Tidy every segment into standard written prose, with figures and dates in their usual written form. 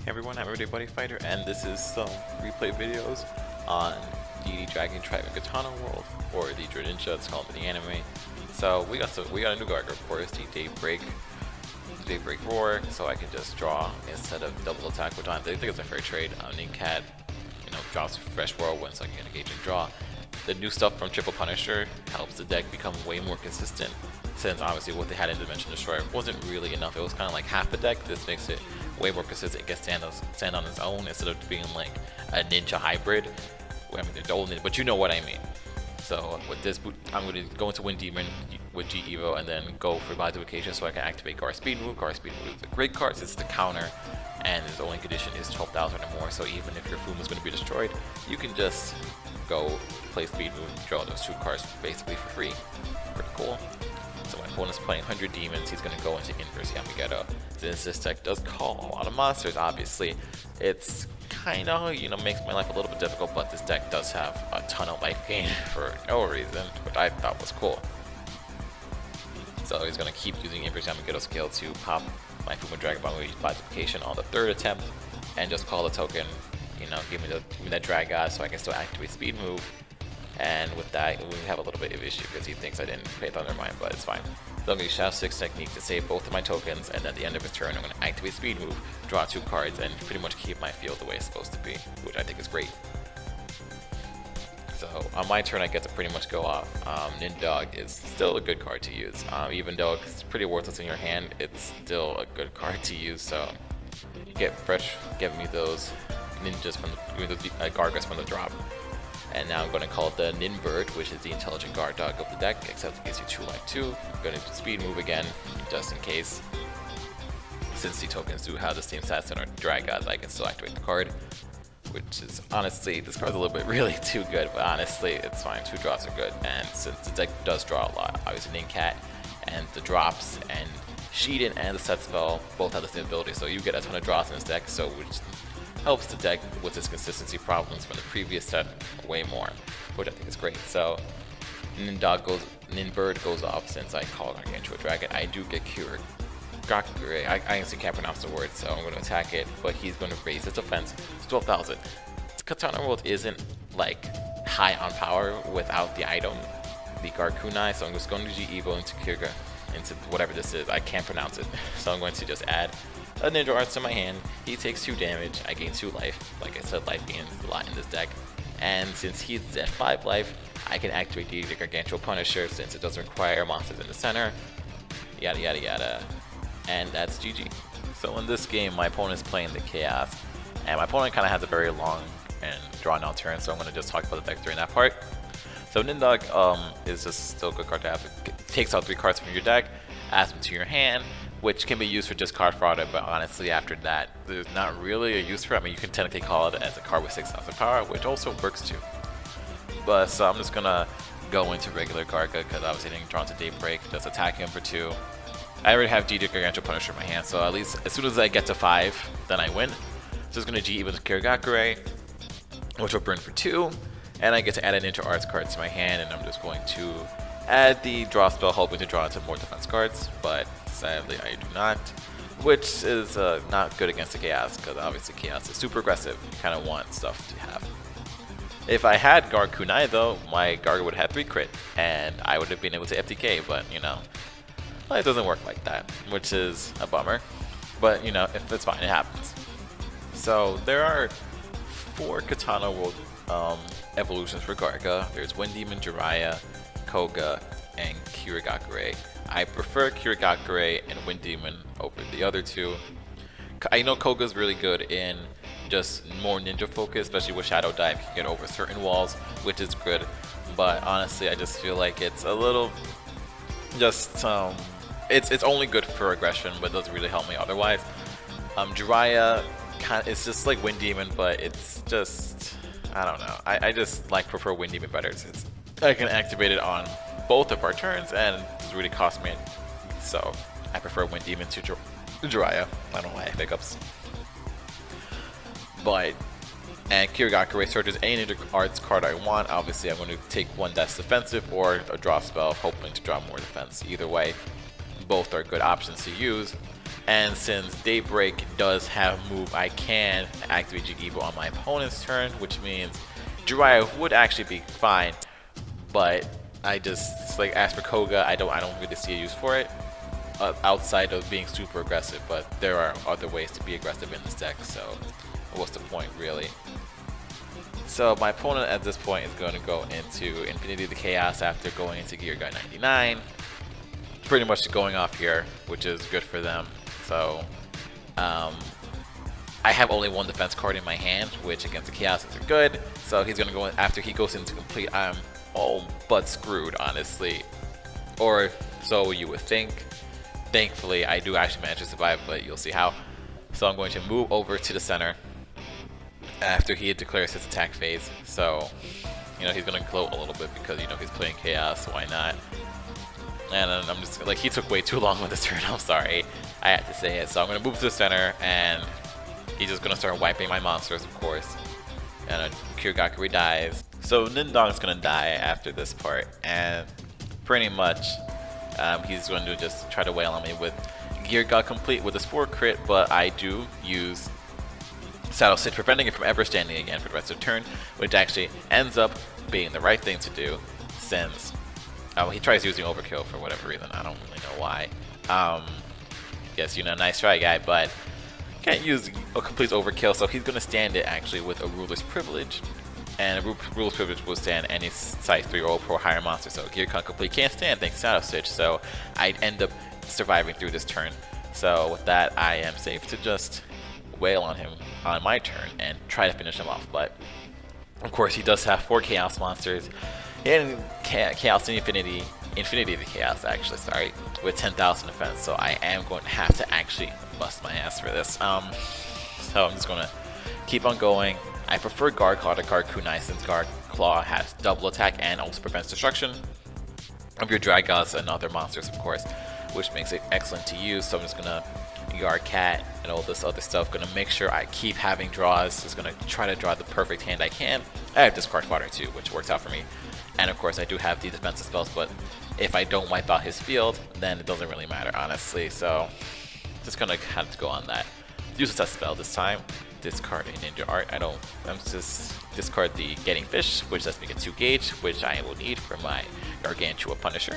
Hey everyone, I'm Everyday Buddyfighter, and this is some replay videos on Deity, Dragon Tribe, and Katana World, or the DraNinja, it's called in the anime. So we got a new Garga, of course, the Daybreak Roar, so I can just draw instead of double attack, which I think it's a fair trade. Nincat, drops fresh whirlwind, so I can get engage and draw. The new stuff from Triple Punisher helps the deck become way more consistent, since obviously what they had in Dimension Destroyer wasn't really enough. It was kind of like half the deck. This makes it way more consistent. It can stand on its own instead of being like a ninja hybrid. Well, I mean, they're old ninja, but you know what I mean. So with this boot, I'm going to go into Wind Demon with G Evo and then go for Buddyfication so I can activate Gar Speed Move. Gar Speed Move is a great card since it's the counter, and its only condition is 12,000 or more. So even if your Fuma is going to be destroyed, you can just go play Speed Move and draw those two cards basically for free. Pretty cool. So my opponent's playing 100 demons, he's going to go into Inverse Yamagata. Since this deck does call a lot of monsters, obviously, it's kind of, makes my life a little bit difficult, but this deck does have a ton of life gain for no reason, which I thought was cool. So he's going to keep using Inverse Yamagata skill to pop my Fuma Dragon Ball with Buddyfication on the third attempt, and just call the token, give me that Dragon so I can still activate Speed Move. And with that, we have a little bit of issue because he thinks I didn't pay Thunder Mine, but it's fine. So I'm going to use Shadow 6 technique to save both of my tokens, and at the end of his turn, I'm going to activate Speed Move, draw two cards, and pretty much keep my field the way it's supposed to be, which I think is great. So on my turn, I get to pretty much go off. Nindog is still a good card to use. Even though it's pretty worthless in your hand, it's still a good card to use. So get me those ninjas from Gargas from the drop. And now I'm going to call it the Ninbird, which is the intelligent guard dog of the deck, except it gives you 2 life 2. I'm going to speed move again, just in case. Since the tokens do have the same stats in our Dragons, I can still activate the card. Which is, honestly, this card's a little bit really too good, but honestly, it's fine. 2 drops are good. And since the deck does draw a lot, obviously Nincat and the drops and Shiden and the set spell both have the same ability, so you get a ton of draws in this deck, so which helps the deck with its consistency problems from the previous set way more, which I think is great. So Ninbird goes off since I call Gargantua Dragon. I do get Kirigakure. I honestly can't pronounce the word, so I'm going to attack it, but he's going to raise its defense to 12,000. Katana World isn't like high on power without the item, the Garkunai, so I'm just going to G Evo into Kirga, into whatever this is. I can't pronounce it, so I'm going to just add a Ninja Arts to my hand. He takes 2 damage, I gain 2 life. Like I said, life gain is a lot in this deck. And since he's at 5 life, I can activate the Gargantua Punisher since it doesn't require monsters in the center. Yada yada yada. And that's GG. So in this game, my opponent's playing the Chaos. And my opponent kind of has a very long and drawn out turn, so I'm going to just talk about the deck during that part. So Nindog is just still a good card to have. It takes out 3 cards from your deck, adds them to your hand, which can be used for just card fraud, but honestly after that, there's not really a use for it. I mean, you can technically call it as a card with 6,000 power, which also works too. But so I'm just gonna go into regular Garga, because obviously getting drawn to Daybreak, just attack him for 2. I already have DJ Gargantua Punisher in my hand, so at least as soon as I get to 5, then I win. So just gonna G even Kirigakure, which will burn for 2, and I get to add a Ninja Arts card to my hand, and I'm just going to add the draw spell, hoping to draw into more defense cards, but sadly I do not, which is not good against the Chaos, because obviously Chaos is super aggressive. You kind of want stuff to have. If I had Garkunai though, my Garga would have had 3 crit, and I would have been able to FTK, but well, it doesn't work like that, which is a bummer. But if it's fine, it happens. So there are 4 Katana World evolutions for Garga. There's Wind Demon, Jiraiya, Koga, and Kirigakure. I prefer Kirigakure and Wind Demon over the other 2. I know Koga's really good in just more ninja focus, especially with Shadow Dive. You can get over certain walls, which is good. But honestly, I just feel like it's a little just it's only good for aggression, but it doesn't really help me otherwise. Jiraiya it's just like Wind Demon, but it's just, I don't know. I just prefer Wind Demon better since I can activate it on both of our turns, and it doesn't really cost me. So I prefer Wind Demon to Jiraiya. I don't know why I have hiccups. And Kirigakure searches any Ninja Arts card I want. Obviously, I'm going to take one that's defensive or a draw spell, hoping to draw more defense. Either way, both are good options to use. And since Daybreak does have a move, I can activate G-Evo on my opponent's turn, which means Jiraiya would actually be fine, but I just, like, as for Koga, I don't really see a use for it outside of being super aggressive, but there are other ways to be aggressive in this deck, so what's the point really? So my opponent at this point is going to go into Infinity of the Chaos after going into Gear Guy 99, pretty much going off here, which is good for them. So I have only one defense card in my hand, which against the Chaos is good. So he's going to go in, after he goes into complete, I'm all but screwed, honestly. Or so you would think. Thankfully, I do actually manage to survive, but you'll see how. So I'm going to move over to the center after he declares his attack phase. So, you know, he's going to gloat a little bit because, you know, he's playing Chaos, why not? And I'm just, like, he took way too long with this turn, I'm sorry. I had to say it. So I'm going to move to the center, and he's just going to start wiping my monsters, of course. And Kirigakure dies. So Nindong's going to die after this part, and pretty much he's going to just try to wail on me with Gear God complete with a Spore crit, but I do use Saddle Sit, preventing it from ever standing again for the rest of the turn, which actually ends up being the right thing to do since he tries using Overkill for whatever reason. I don't really know why. Yes, you know, nice try, guy, but can't use a complete Overkill, so he's going to stand it actually with a Ruler's Privilege. And a Ruler's Privilege will stand any size 3 or pro higher monster, so Gear Con Complete can't stand thanks to Shadow Stitch, so I'd end up surviving through this turn. So with that, I am safe to just wail on him on my turn and try to finish him off. But of course, he does have 4 Chaos monsters and Chaos and Infinity of the Chaos, actually, sorry, with 10,000 defense. So I am going to have to actually bust my ass for this. So I'm just going to keep on going. I prefer Guard Claw to Guard Kunai since Guard Claw has double attack and also prevents destruction of your Dragons and other monsters, of course, which makes it excellent to use. So I'm just gonna Guard Cat and all this other stuff. Gonna make sure I keep having draws. Just gonna try to draw the perfect hand I can. I have Discard Fodder too, which works out for me. And of course, I do have the defensive spells, but if I don't wipe out his field, then it doesn't really matter, honestly. So just gonna have to go on that. Use a test spell this time. Discard a Ninja Art. I'm just discard the Getting Fish, which lets me get 2 gauge, which I will need for my Gargantua Punisher.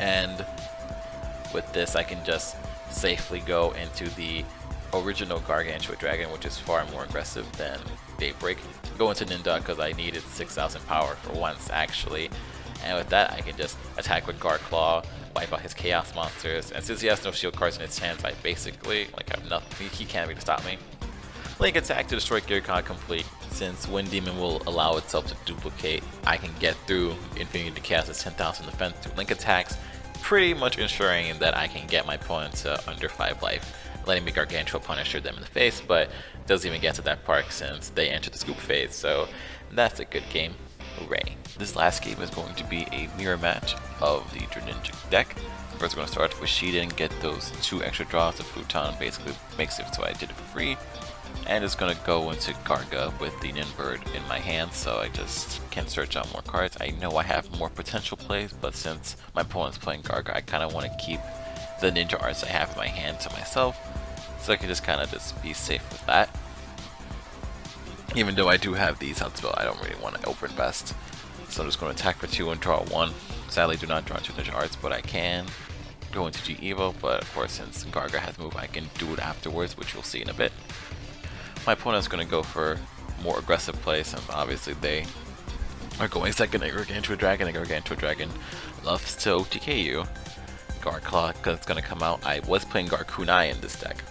And with this, I can just safely go into the original Gargantua Dragon, which is far more aggressive than Daybreak. Go into Ninja because I needed 6,000 power for once, actually. And with that, I can just attack with Guard Claw, wipe out his Chaos monsters, and since he has no shield cards in his hands, I basically have nothing. He can't really stop me. Link attack to destroy Gear Con complete. Since Wind Demon will allow itself to duplicate, I can get through Infinity of the Chaos' 10,000 defense through Link attacks, pretty much ensuring that I can get my opponent to under 5 life, letting me Gargantua Punisher them in the face, but it doesn't even get to that part since they enter the scoop phase, so that's a good game. Hooray. This last game is going to be a mirror match of the DraNinja deck. First, we're going to start with Shiden, get those 2 extra draws. The Futon basically makes it so I did it for free. And it's going to go into Garga with the Ninbird in my hand, so I just can search out more cards. I know I have more potential plays, but since my opponent's playing Garga, I kind of want to keep the Ninja Arts I have in my hand to myself, so I can just kind of just be safe with that. Even though I do have these out spell, I don't really want to overinvest. So I'm just going to attack for 2 and draw 1. Sadly, do not draw 2 Ninja Arts, but I can go into G-Evo. But of course, since Garga has moved, I can do it afterwards, which you'll see in a bit. My opponent's going to go for more aggressive play, since obviously they are going second at Gargantua Dragon, and Gargantua Dragon loves to OTK you. Guard Claw, because it's going to come out. I was playing Guard Kunai in this deck.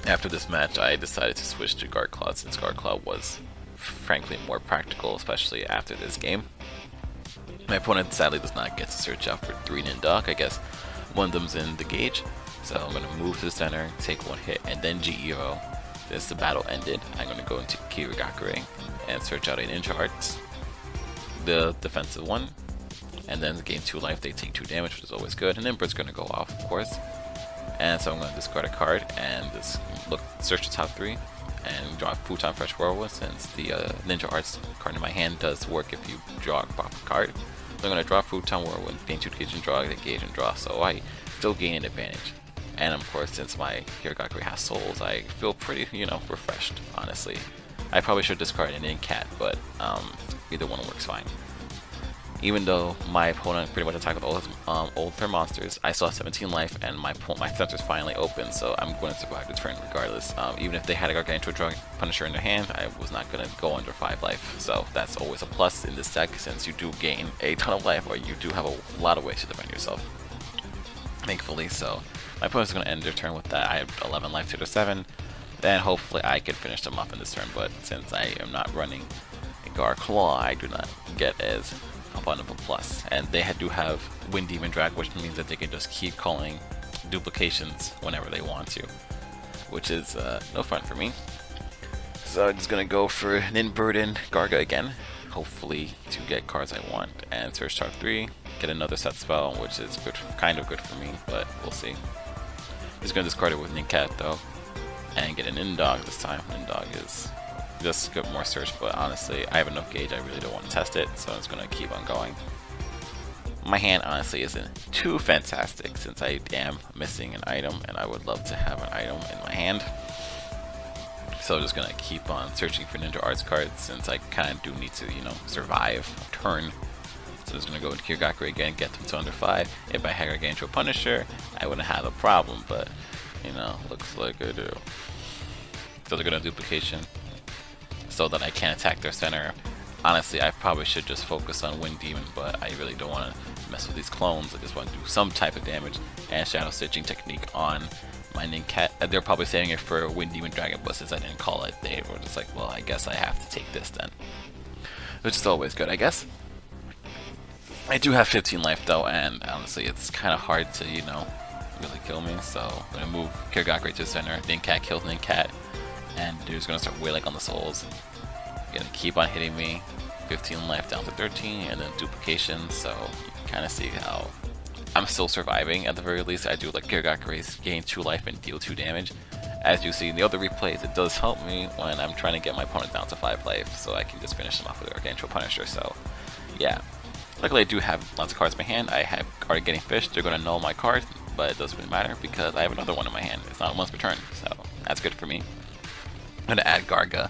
After this match, I decided to switch to Guard Claw since Guard Claw was frankly more practical, especially after this game. My opponent sadly does not get to search out for 3 Nindok. I guess one of them's in the gauge, so I'm going to move to the center, take 1 hit, and then G-Evo. Since the battle ended, I'm going to go into Kirigakure and search out a Ninja Arts, the defensive one, and then gain 2 life, they take 2 damage, which is always good, and then Bird's going to go off, of course. And so I'm going to discard a card and just search the top 3 and draw a Futon Fresh Whirlwind, since the Ninja Arts card in my hand does work if you draw a proper card. So I'm going to draw Futon Whirlwind, gain 2 gauge and draw, get gauge and draw. So I still gain an advantage. And of course, since my Hiragakure has souls, I feel pretty, refreshed, honestly. I probably should discard an in-cat, but either one works fine. Even though my opponent pretty much attacked with all of their monsters, I still have 17 life, and my sensor's finally open, so I'm going to survive the turn regardless. Even if they had a Gargantua Drug Punisher in their hand, I was not going to go under 5 life, so that's always a plus in this deck, since you do gain a ton of life, or you do have a lot of ways to defend yourself. Thankfully, so my opponent's going to end their turn with that. I have 11 life to their 7, then hopefully I can finish them off in this turn, but since I am not running a Gar Claw, I do not get as abundant of a plus. And they do have Wind Demon Drag, which means that they can just keep calling duplications whenever they want to, which is no fun for me. So I'm just going to go for Ninburden Garga again, hopefully to get cards I want, and search top 3, get another set spell, which is good, kind of good for me, but we'll see. Just going to discard it with Nincat though, and get an Indog this time. Indog is just get more search, but honestly, I have enough gauge, I really don't want to test it, so I'm just going to keep on going. My hand honestly isn't too fantastic, since I am missing an item, and I would love to have an item in my hand. So I'm just going to keep on searching for Ninja Arts cards, since I kind of do need to, survive a turn. So I'm just going to go into Hiragakure again, get them to under 5. If I had Gargantua Punisher, I wouldn't have a problem, but, looks like I do. So they're going to duplication, so that I can't attack their center. Honestly, I probably should just focus on Wind Demon, but I really don't want to mess with these clones. I just want to do some type of damage and Shadow Stitching technique on my Nincat. They're probably saving it for Wind Demon Dragon, but since I didn't call it, they were just like, well, I guess I have to take this then. Which is always good, I guess. I do have 15 life though, and honestly, it's kind of hard to, really kill me. So I'm going to move Hiragakure to the center, Nincat kills Nincat, and they're just going to start wailing on the souls. Gonna keep on hitting me. 15 life down to 13, and then duplication, so you can kind of see how I'm still surviving at the very least. I do like Hiragakure's gain 2 life and deal 2 damage. As you see in the other replays, it does help me when I'm trying to get my opponent down to 5 life, so I can just finish them off with Gargantua Punisher. So yeah, luckily I do have lots of cards in my hand. I have already getting fished. They're gonna null my card, but it doesn't really matter because I have another one in my hand. It's not once per turn, so that's good for me. I'm gonna add Garga,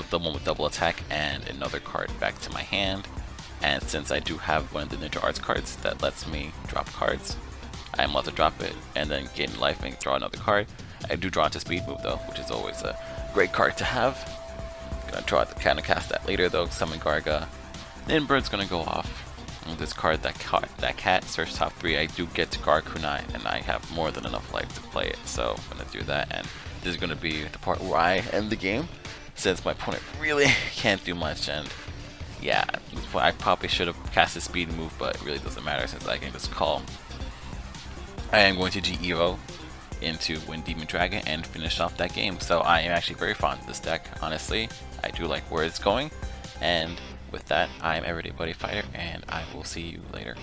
the one with double attack, and another card back to my hand. And since I do have one of the Ninja Arts cards that lets me drop cards, I am allowed to drop it and then gain life and draw another card. I do draw into speed move though, which is always a great card to have. Gonna draw to kind of cast that later though, summon Garga. Then Bird's gonna go off. And discard that cat, search top 3. I do get to Gar Kunai, and I have more than enough life to play it, so I'm gonna do that. And this is gonna be the part where I end the game, since my opponent really can't do much. And yeah, I probably should have cast a speed move, but it really doesn't matter since I can just call. I am going to G-Evo into Wind Demon Dragon and finish off that game. So I am actually very fond of this deck, honestly. I do like where it's going, and with that, I am Everyday Buddy Fighter, and I will see you later.